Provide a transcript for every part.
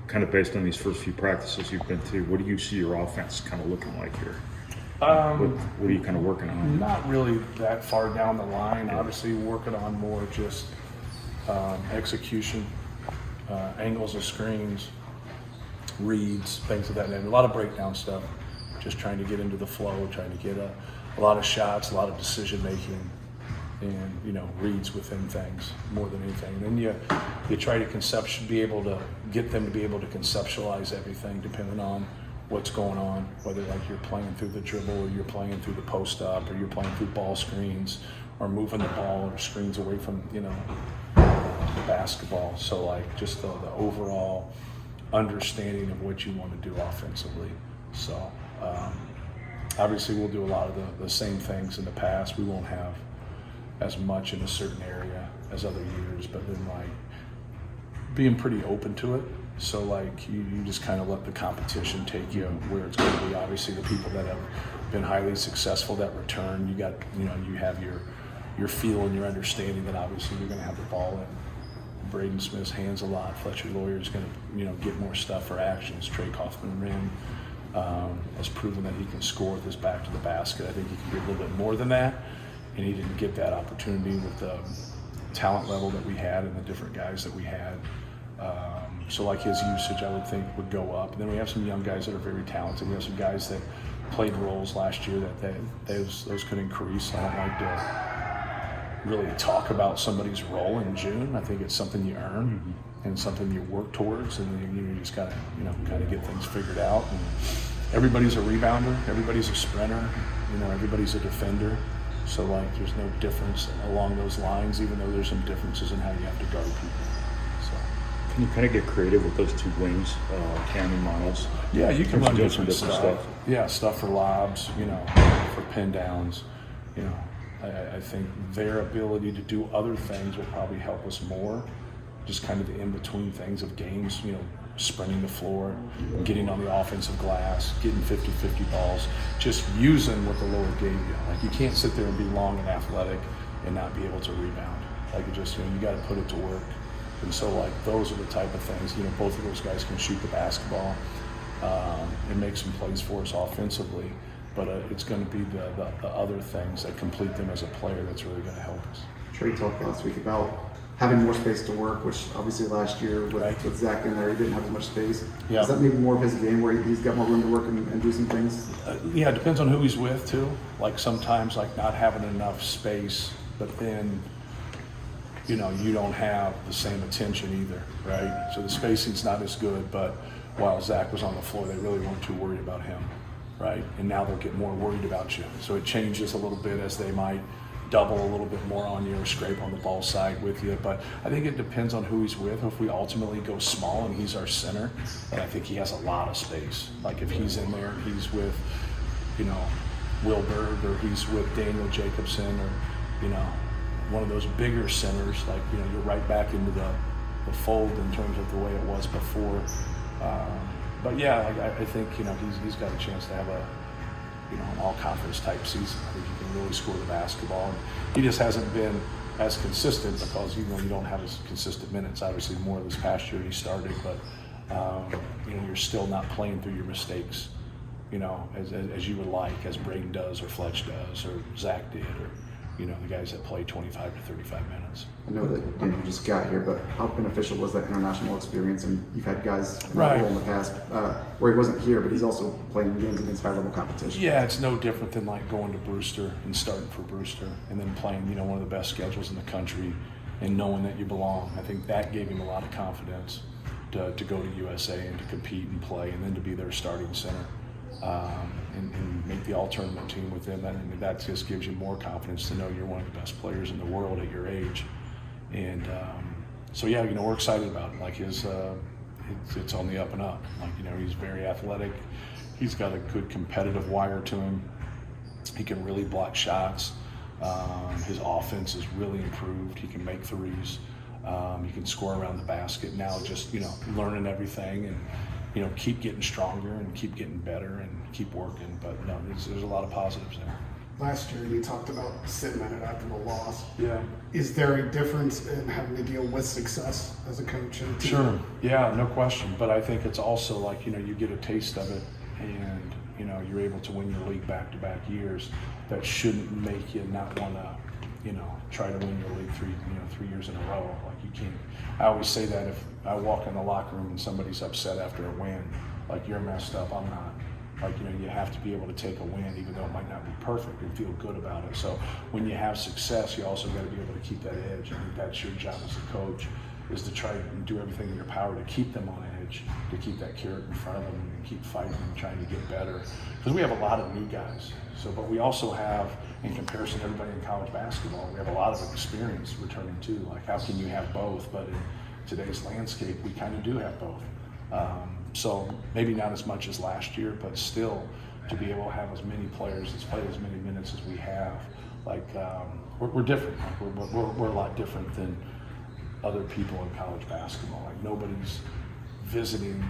kind of based on these first few practices you've been to, what do you see your offense kind of looking like here? What are you kind of working on? Not really that far down the line. Obviously, working on more just execution, angles of screens, reads, things of that nature. A lot of breakdown stuff. Just trying to get into the flow, trying to get a lot of shots, a lot of decision making, and reads within things more than anything. And then you try to be able to get them to be able to conceptualize everything depending on what's going on, whether like you're playing through the dribble or you're playing through the post up or you're playing through ball screens or moving the ball or screens away from basketball. So like just the overall understanding of what you want to do offensively. So obviously we'll do a lot of the same things in the past. We won't have as much in a certain area as other years, but then like being pretty open to it. So like you just kind of let the competition take you where it's going to be. Obviously the people that have been highly successful that return, you have your feel and your understanding that obviously you're going to have the ball in Braden Smith's hands a lot. Fletcher Lawyer's going to get more stuff for actions. Trey Kaufman-Renn has proven that he can score with his back to the basket. I think he can do a little bit more than that, and he didn't get that opportunity with the talent level that we had and the different guys that we had. So like his usage, I would think, would go up. And then we have some young guys that are very talented. We have some guys that played roles last year that those could increase. I don't like to really talk about somebody's role in June. I think it's something you earn and something you work towards, and you just gotta kind of get things figured out. And everybody's a rebounder, everybody's a sprinter, everybody's a defender. So like there's no difference along those lines, even though there's some differences in how you have to guard people. Can you kind of get creative with those two wings, Kanon models? Yeah, you can run different stuff. stuff. Yeah, stuff for lobs, for pin downs. I think their ability to do other things will probably help us more. Just kind of the in-between things of games, sprinting the floor, getting on the offensive glass, getting 50-50 balls, just using what the lower gave you. Like you can't sit there and be long and athletic and not be able to rebound. Like you got to put it to work. And so like those are the type of things, both of those guys can shoot the basketball and make some plays for us offensively, but it's going to be the other things that complete them as a player that's really going to help us. Trey talked last week about having more space to work, which obviously last year with Zach in there, he didn't have as much space. Yeah. Is that maybe more of his game where he's got more room to work and do some things? Yeah, it depends on who he's with too. Like sometimes like not having enough space, but then you don't have the same attention either, right? So the spacing's not as good, but while Zach was on the floor, they really weren't too worried about him, right? And now they'll get more worried about you. So it changes a little bit as they might double a little bit more on you or scrape on the ball side with you. But I think it depends on who he's with. If we ultimately go small and he's our center, then I think he has a lot of space. Like if he's in there and he's with, Wilberg, or he's with Daniel Jacobson, or, one of those bigger centers, like, you're right back into the fold in terms of the way it was before. But yeah, I think, he's got a chance to have an all-conference type season. I think he can really score the basketball. And he just hasn't been as consistent because, you don't have as consistent minutes. Obviously more this past year he started, but, you're still not playing through your mistakes, as you would like, as Braden does, or Fletch does, or Zach did, or, the guys that play 25 to 35 minutes. I know that you just got here, but how beneficial was that international experience? And you've had guys in the past where he wasn't here, but he's also playing games against high-level competition. Yeah, it's no different than like going to Brewster and starting for Brewster and then playing, one of the best schedules in the country and knowing that you belong. I think that gave him a lot of confidence to go to USA and to compete and play and then to be their starting center. And make the all-tournament team with them. That just gives you more confidence to know you're one of the best players in the world at your age. And so yeah, we're excited about it. Like it's on the up and up. Like, he's very athletic. He's got a good competitive wire to him. He can really block shots. His offense is really improved. He can make threes. He can score around the basket. Now just, learning everything and, keep getting stronger and keep getting better and keep working. But no, there's a lot of positives there. last year, and you talked about sitting at it after the loss. Yeah. Is there a difference in having to deal with success as a coach and a team? Sure. Yeah, no question. But I think it's also like, you get a taste of it and, you're able to win your league back-to-back years. That shouldn't make you not want to, try to win your league 3 years in a row. Like you can't. I always say that if I walk in the locker room and somebody's upset after a win, like you're messed up, I'm not. Like, you have to be able to take a win, even though it might not be perfect, and feel good about it. So when you have success, you also got to be able to keep that edge. I think that's your job as a coach, is to try and do everything in your power to keep them on edge, to keep that carrot in front of them and keep fighting and trying to get better. Because we have a lot of new guys. But we also have, in comparison to everybody in college basketball, we have a lot of experience returning too. Like, how can you have both? But in today's landscape, we kind of do have both. So maybe not as much as last year, but still to be able to have as many players that's played as many minutes as we have, like we're different. Like we're a lot different than other people in college basketball. Like nobody's visiting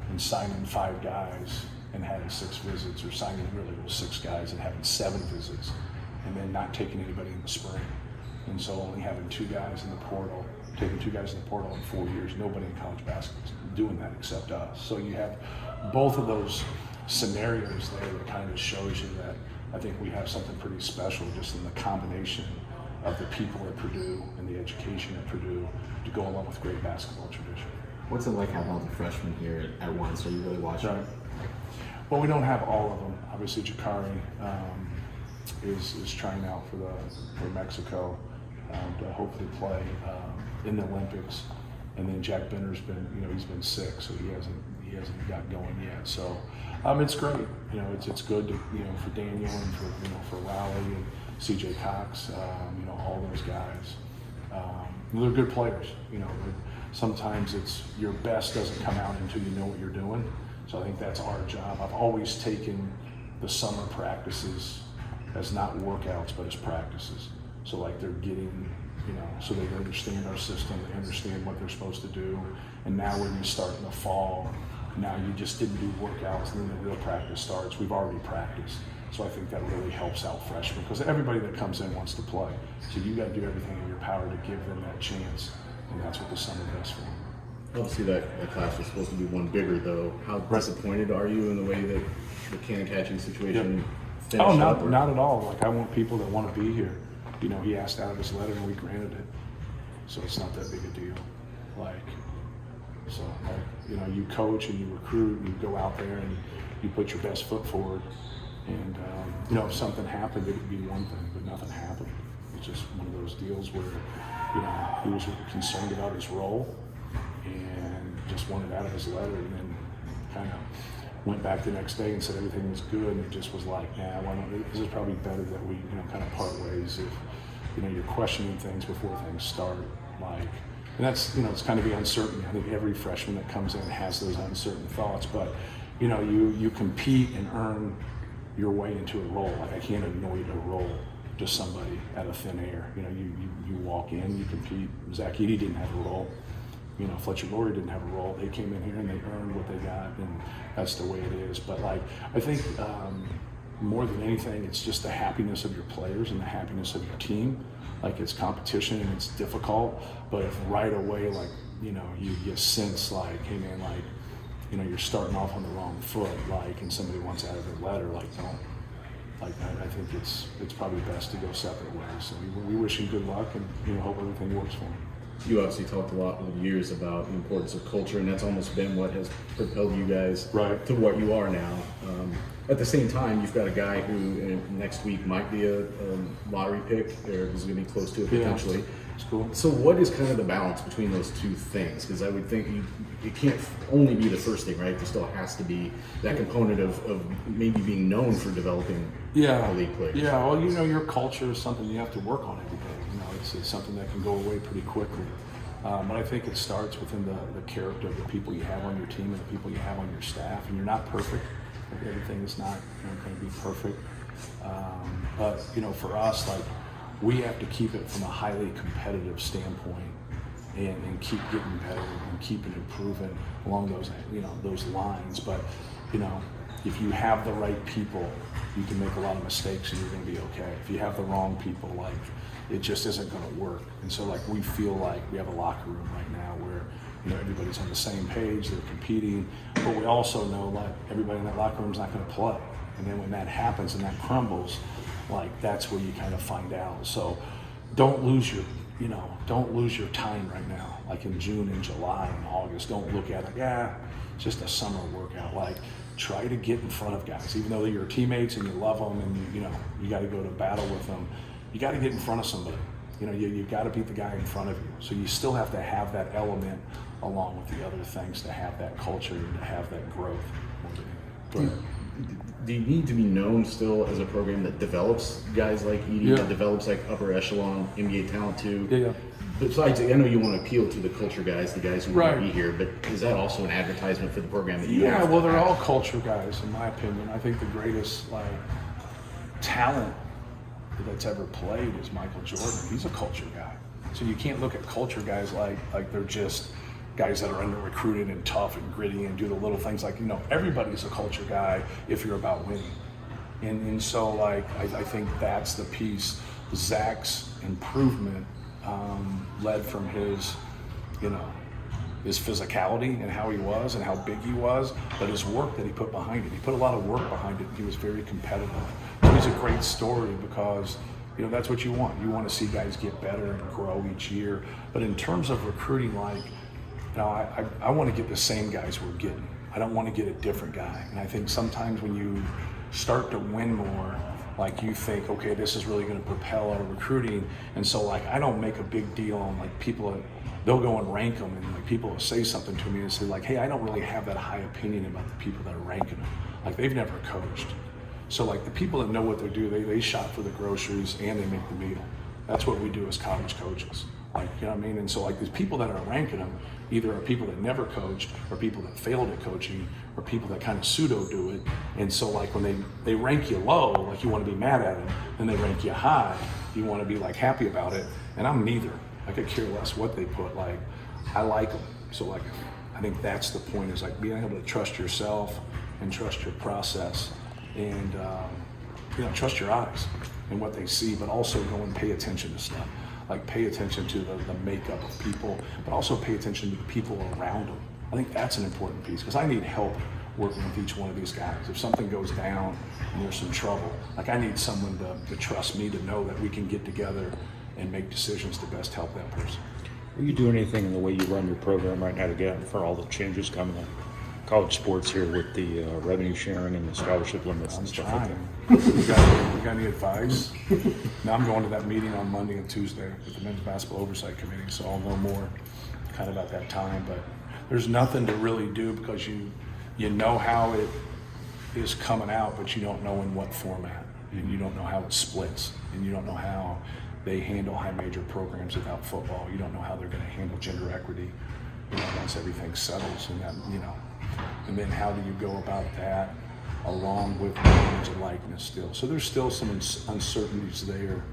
and signing 5 guys and having 6 visits, or signing really 6 guys and having 7 visits, and then not taking anybody in the spring. And so only having 2 guys in the portal, taking 2 guys in the portal in 4 years. Nobody in college basketball is doing that except us. So you have both of those scenarios there that kind of shows you that I think we have something pretty special just in the combination of the people at Purdue and the education at Purdue to go along with great basketball tradition. What's it like having all the freshmen here at once? Are you really watching? Right. Well, we don't have all of them. Obviously, Jacari is trying out for Mexico to hopefully play in the Olympics, and then Jack Benner's been he's been sick, so he hasn't got going yet. So it's great. It's good to for Daniel and for Rowley and C.J. Cox, all those guys. They're good players. Sometimes it's your best doesn't come out until you know what you're doing. So I think that's our job. I've always taken the summer practices as not workouts, but as practices. So like they're getting, so they understand our system, they understand what they're supposed to do. And now when you start in the fall, now you just didn't do workouts and then the real practice starts. We've already practiced. So I think that really helps out freshmen because everybody that comes in wants to play. So you got to do everything in your power to give them that chance. And that's what the summer does for them. Obviously, that class was supposed to be one bigger, though. How disappointed are you in the way that the Kanon Catchings situation finished up? Oh, not at all. Like, I want people that want to be here. He asked out of his letter and we granted it. So it's not that big a deal. You coach and you recruit and you go out there and you put your best foot forward. And, if something happened, it would be one thing, but nothing happened. It's just one of those deals where, he was concerned about his role and just wanted out of his letter, and then kind of went back the next day and said everything was good, and it just was like, this is probably better that we, kind of part ways if, you're questioning things before things start, and that's, it's kind of the uncertainty. I think every freshman that comes in has those uncertain thoughts, but, you compete and earn your way into a role. Like, I can't anoint a role to somebody out of thin air. You walk in, you compete. Zach Edey didn't have a role. Fletcher Laurie didn't have a role. They came in here and they earned what they got, and that's the way it is. But I think more than anything, it's just the happiness of your players and the happiness of your team. It's competition and it's difficult, but if right away, you sense hey man, you're starting off on the wrong foot, and somebody wants out of their letter, don't. I think it's probably best to go separate ways. So we wish him good luck and hope everything works for him. You obviously talked a lot over the years about the importance of culture, and that's almost been what has propelled you guys to what you are now. At the same time, you've got a guy who next week might be a lottery pick, or is going to be close to it potentially. It's cool. So what is kind of the balance between those two things? Because I would think it can't only be the first thing, right? There still has to be that component of maybe being known for developing elite players. Yeah, well, your culture is something you have to work on every day. It's something that can go away pretty quickly. But I think it starts within the character of the people you have on your team and the people you have on your staff. And you're not perfect. Everything is not going to be perfect. But, for us, we have to keep it from a highly competitive standpoint and keep getting better and keep it improving along those lines. But if you have the right people, you can make a lot of mistakes and you're going to be okay. If you have the wrong people, like, it just isn't going to work. And so, like, we feel like we have a locker room right now where, you know, everybody's on the same page, they're competing, but we also know, like, everybody in that locker room is not going to play. And then when that happens and that crumbles, like, that's where you kind of find out. So don't lose your time right now. Like in June and July and August, don't look at it, it's just a summer workout. Like, try to get in front of guys, even though they're your teammates and you love them and you got to go to battle with them. You got to get in front of somebody. You know, you've got to beat the guy in front of you. So you still have to have that element along with the other things to have that culture and to have that growth. Do you need to be known still as a program that develops guys like Edie, that develops like upper echelon NBA talent too? Yeah. Besides, I know you want to appeal to the culture guys, the guys who want to be here, but is that also an advertisement for the program that you guys Yeah, well, they're all culture guys, in my opinion. I think the greatest, like, talent that's ever played is Michael Jordan. He's a culture guy. So you can't look at culture guys like they're just guys that are under recruited and tough and gritty and do the little things. Like, everybody's a culture guy if you're about winning. And so, like, I think that's the piece. Zach's improvement led from his physicality and how he was and how big he was, but his work that he put behind it. He put a lot of work behind it. He was very competitive. So he's a great story because, that's what you want. You want to see guys get better and grow each year. But in terms of recruiting, like, I want to get the same guys we're getting. I don't want to get a different guy. And I think sometimes when you start to win more, like, you think, okay, this is really going to propel our recruiting. And so, like, I don't make a big deal on, like, people, they'll go and rank them, and, like, people will say something to me and say, like, hey, I don't really have that high opinion about the people that are ranking them. Like, they've never coached. So, like, the people that know what they do, they shop for the groceries and they make the meal. That's what we do as college coaches. Like, you know what I mean? And so, like, the people that are ranking them either are people that never coached or people that failed at coaching or people that kind of pseudo do it. And so, like, when they rank you low, like, you want to be mad at them. Then they rank you high, you want to be, like, happy about it. And I'm neither. I could care less what they put. Like, I like them. So, like, I think that's the point, is, like, being able to trust yourself and trust your process and, trust your eyes and what they see, but also go and pay attention to stuff. Like, pay attention to the makeup of people, but also pay attention to the people around them. I think that's an important piece, because I need help working with each one of these guys. If something goes down and there's some trouble, like, I need someone to trust me, to know that we can get together and make decisions to best help that person. Are you doing anything in the way you run your program right now to get for all the changes coming in college sports here with the revenue sharing and the scholarship limits and stuff like that? You got any advice? Now, I'm going to that meeting on Monday and Tuesday with the Men's Basketball Oversight Committee, so I'll know more kind of at that time. But there's nothing to really do, because you know how it is coming out, but you don't know in what format, and you don't know how it splits, and you don't know how they handle high major programs without football. You don't know how they're going to handle gender equity, once everything settles, and that, and then how do you go about that along with image and likeness still. So there's still some uncertainties there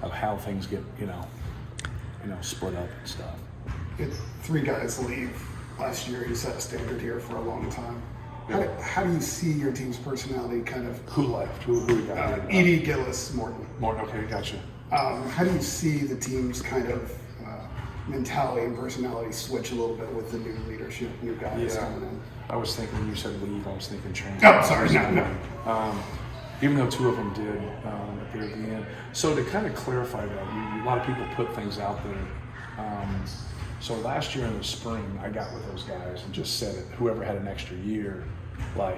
of how things get, split up and stuff. If 3 guys leave last year, you set a standard here for a long time. How do you see your team's personality kind of? Who left? Who we got? Edie, Gillis, Morton. Morton, okay, gotcha. How do you see the team's kind of mentality and personality switch a little bit with the new leadership, new guys coming in? I was thinking, when you said leave, I was thinking change. Oh, sorry, no. Even though 2 of them did at the end. So to kind of clarify that, a lot of people put things out there. So last year in the spring, I got with those guys and just said, whoever had an extra year, like,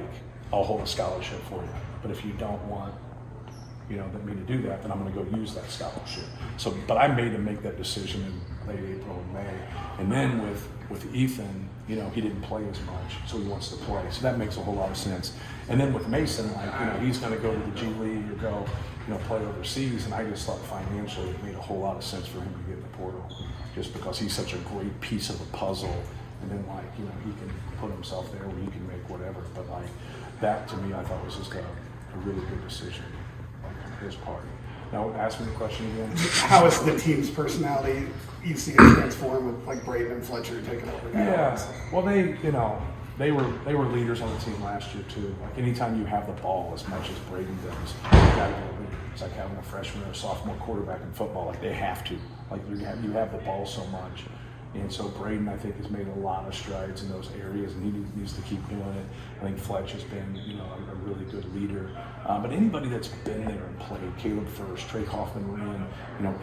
I'll hold a scholarship for you. But if you don't want me to do that, then I'm going to go use that scholarship. So, but I made him make that decision in late April and May. And then with Ethan, he didn't play as much, so he wants to play. So that makes a whole lot of sense. And then with Mason, like, he's going to go to the G League or go, play overseas. And I just thought financially it made a whole lot of sense for him to get in the portal, just because he's such a great piece of the puzzle. And then, like, he can put himself there where he can make whatever. But, like, that to me, I thought was just a really good decision, like, on his part. Now, ask me the question again. How is the team's personality? You see it transform with, like, Braden and Fletcher taking over now. Yeah. Well, they, they were leaders on the team last year too. Like anytime you have the ball as much as Braden does, you gotta be a leader. It's like having a freshman or a sophomore quarterback in football. Like they have to. Like you have the ball so much. And so Braden, I think, has made a lot of strides in those areas, and he needs to keep doing it. I think Fletch has been, a really good leader. But anybody that's been there and played, Caleb First, Trey Kaufman-Renn,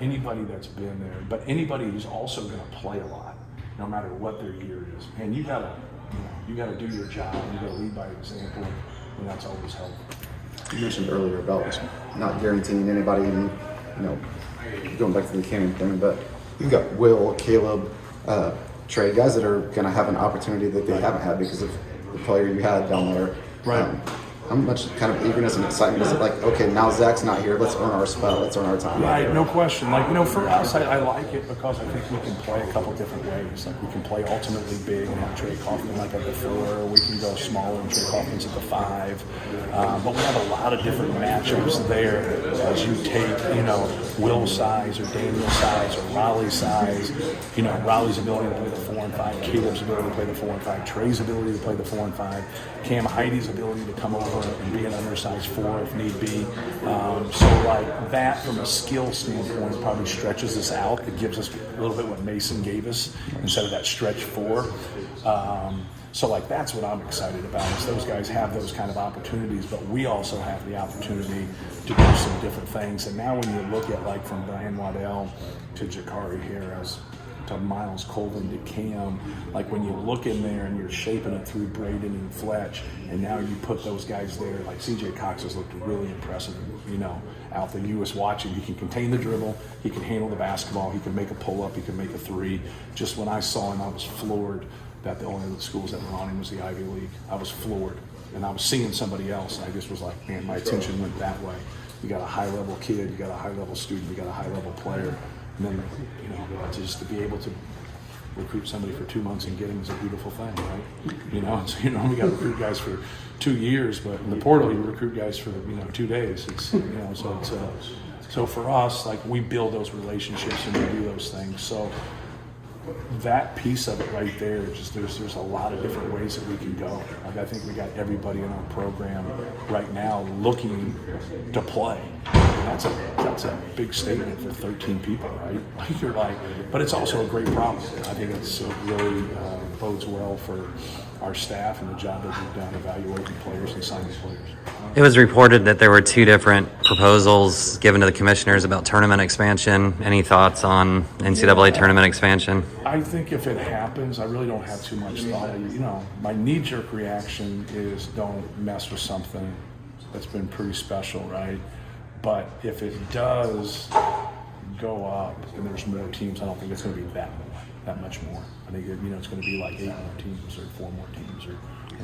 anybody that's been there, but anybody who's also going to play a lot, no matter what their year is, man, you gotta do your job. You gotta lead by example, and that's always helpful. You mentioned earlier about not guaranteeing anybody, going back to the Kanon thing, but you've got Will, Caleb, Trey, guys that are going to have an opportunity that they haven't had because of the player you had down there. Right. How much kind of eagerness and excitement is it like, okay, now Zach's not here, let's earn our spot, let's earn our time. Right, no question. Like, for us, I like it because I think we can play a couple different ways. Like, we can play ultimately big and have Trey Kaufman like at the 4, or we can go smaller and Trey Kaufman's at the 5. But we have a lot of different matchups there as you take, Will's size or Daniel's size or Raleigh's size, Raleigh's ability to play the 4 and 5, Caleb's ability to play the 4 and 5, Trey's ability to play the 4 and 5, Cam Heidi's ability to come over and be an undersized 4 if need be. So like that from a skill standpoint probably stretches us out. It gives us a little bit what Mason gave us instead of that stretch 4. So like that's what I'm excited about is those guys have those kind of opportunities, but we also have the opportunity to do some different things. And now when you look at like from Brian Waddell to Jakari Harris to Miles Colvin to Cam, like when you look in there and you're shaping it through Braden and Fletch, and now you put those guys there, like CJ Cox has looked really impressive, out there. You was watching, he can contain the dribble, he can handle the basketball, he can make a pull-up, he can make a 3. Just when I saw him, I was floored that the only schools that were on him was the Ivy League. I was floored. And I was seeing somebody else, and I just was like, man, my attention went that way. You got a high-level kid, you got a high-level student, you got a high-level player. And then, just to be able to recruit somebody for 2 months and get him is a beautiful thing, right? So you normally got to recruit guys for 2 years, but in the portal you recruit guys for 2 days. It's so for us, like we build those relationships and we do those things. So that piece of it right there, just there's a lot of different ways that we can go. Like I think we got everybody in our program right now looking to play. That's a big statement for 13 people, right? Like you're like, but it's also a great problem. I think it's really bodes well for our staff and the job that we've done evaluating players and signing players. It was reported that there were 2 different proposals given to the commissioners about tournament expansion. Any thoughts on NCAA tournament expansion? I think if it happens, I really don't have too much thought. My knee-jerk reaction is don't mess with something that's been pretty special, right? But if it does go up and there's more teams, I don't think it's going to be that much more. I think it's going to be like 8 more teams or 4 more teams or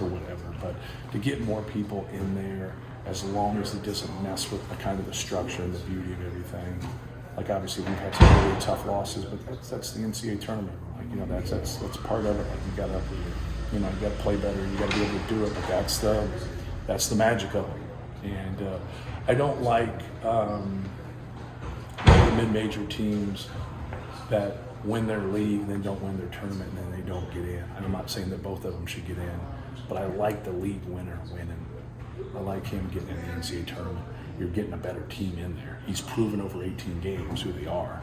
whatever. But to get more people in there, as long as it doesn't mess with the kind of the structure and the beauty of everything. Like obviously we've had some really tough losses, but that's the NCAA tournament. Like that's part of it. Like you gotta play better. You gotta be able to do it. But that's the magic of it. And I don't like the mid-major teams that win their league and then don't win their tournament and then they don't get in. And I'm not saying that both of them should get in, but I like the league winner winning. I like him getting in the NCAA tournament. You're getting a better team in there. He's proven over 18 games who they are.